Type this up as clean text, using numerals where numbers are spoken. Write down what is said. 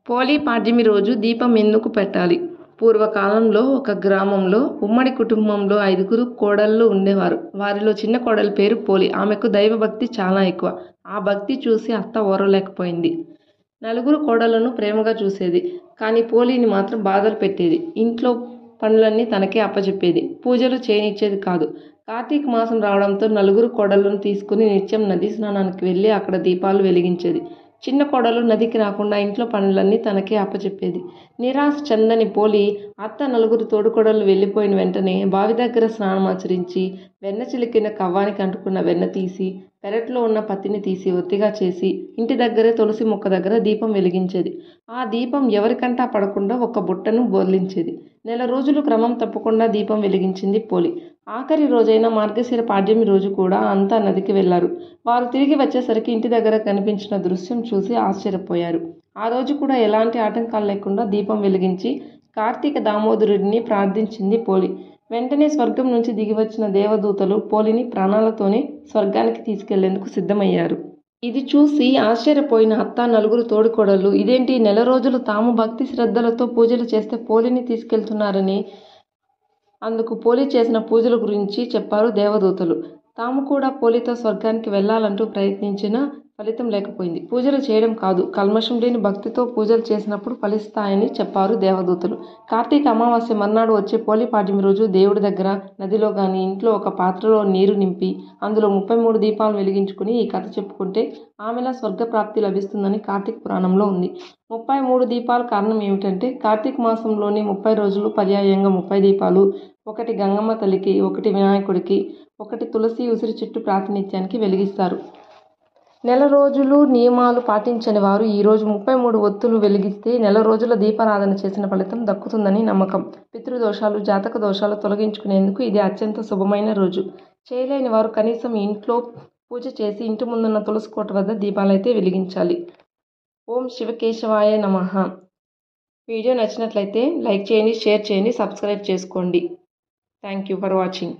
పోలీ పాడ్యమి రోజు దీపం ఎందుకు పెట్టాలి? పూర్వకాలంలో ఒక గ్రామంలో ఉమ్మడి కుటుంబంలో 5గురు కోడళ్ళు ఉండేవారు. వారిలో చిన్న కోడలి పేరు పోలి. ఆమెకు దైవభక్తి చాలా ఎక్కువ. ఆ భక్తి చూసి అత్త ఓర్వలేకపోయింది. నలుగురు కోడళ్లను ప్రేమగా చూసేది. కానీ పోలిని మాత్రం బాధలు పెట్టేది. ఇంట్లో పనులన్నీ తనకే అప్పచెప్పేది. పూజలు చేయనిచ్చేది కాదు. కార్తీక మాసం రావడంతో నలుగురు కోడళ్లను తీసుకుని నిత్యం నదీ స్నానానికి వెళ్ళి అక్కడ దీపాలు వెలిగించేది. చిన్న కోడలు నదికి రాకుండా ఇంట్లో పనులన్నీ తనకే అప్పచెప్పేది. నిరాశ చెందని పోలి అత్త నలుగురు తోడుకోడళ్ళు వెళ్ళిపోయిన వెంటనే బావి దగ్గర స్నానమాచరించి వెన్న చిలికిన కవ్వానికి అంటుకున్న వెన్న తీసి పెరట్లో ఉన్న పత్తిని తీసి ఒత్తిగా చేసి ఇంటి దగ్గరే తులసి మొక్క దగ్గర దీపం వెలిగించేది. ఆ దీపం ఎవరికంటా పడకుండా ఒక బుట్టను బోర్లించేది. నెల రోజులు క్రమం తప్పకుండా దీపం వెలిగించింది పోలి. ఆఖరి రోజైన మార్గశిర పాడ్యమి రోజు కూడా అంతా నదికి వెళ్లారు. వారు తిరిగి వచ్చేసరికి ఇంటి దగ్గర కనిపించిన దృశ్యం చూసి ఆశ్చర్యపోయారు. ఆ రోజు కూడా ఎలాంటి ఆటంకాలు లేకుండా దీపం వెలిగించి కార్తీక దామోదరుడిని ప్రార్థించింది పోలి. వెంటనే స్వర్గం నుంచి దిగివచ్చిన దేవదూతలు పోలిని ప్రాణాలతోనే స్వర్గానికి తీసుకెళ్లేందుకు సిద్ధమయ్యారు. ఇది చూసి ఆశ్చర్యపోయిన అత్త నలుగురు తోడుకోడళ్ళు ఇదేంటి, నెల రోజులు తాము భక్తి శ్రద్ధలతో పూజలు చేస్తే పోలిని తీసుకెళ్తున్నారని అందుకు పోలి చేసిన పూజల గురించి చెప్పారు దేవదూతలు. తాము కూడా పోలితో స్వర్గానికి వెళ్లాలంటూ ప్రయత్నించినా ఫలితం లేకపోయింది. పూజలు చేయడం కాదు, కల్మషం లేని భక్తితో పూజలు చేసినప్పుడు ఫలిస్తాయని చెప్పారు దేవదూతలు. కార్తీక అమావాస్య మర్నాడు వచ్చే పోలి పాడ్యమి రోజు దేవుడి దగ్గర, నదిలో గాని ఇంట్లో ఒక పాత్రలో నీరు నింపి అందులో 33 దీపాలు వెలిగించుకుని ఈ కథ చెప్పుకుంటే ఆమెలా స్వర్గప్రాప్తి లభిస్తుందని కార్తీక పురాణంలో ఉంది. 33 దీపాలు కారణం ఏమిటంటే కార్తీక మాసంలోని 30 రోజులు పర్యాయంగా 30 దీపాలు, ఒకటి గంగమ్మ తల్లికి, ఒకటి వినాయకుడికి, ఒకటి తులసి ఉసిరి చెట్టు ప్రాతినిధ్యానికి వెలిగిస్తారు. నెల రోజులు నియమాలు పాటించని వారు ఈరోజు 33 ఒత్తులు వెలిగిస్తే నెల రోజుల దీపారాధన చేసిన ఫలితం దక్కుతుందని నమ్మకం. పితృదోషాలు, జాతక దోషాలు తొలగించుకునేందుకు ఇది అత్యంత శుభమైన రోజు. చేయలేని వారు కనీసం ఇంట్లో పూజ చేసి ఇంటి ముందున్న తులసి కోట వద్ద దీపాలైతే వెలిగించాలి. ఓం శివకేశవాయ నమః. వీడియో నచ్చినట్లయితే లైక్ చేయండి, షేర్ చేయండి, సబ్స్క్రైబ్ చేసుకోండి. Thank you for watching.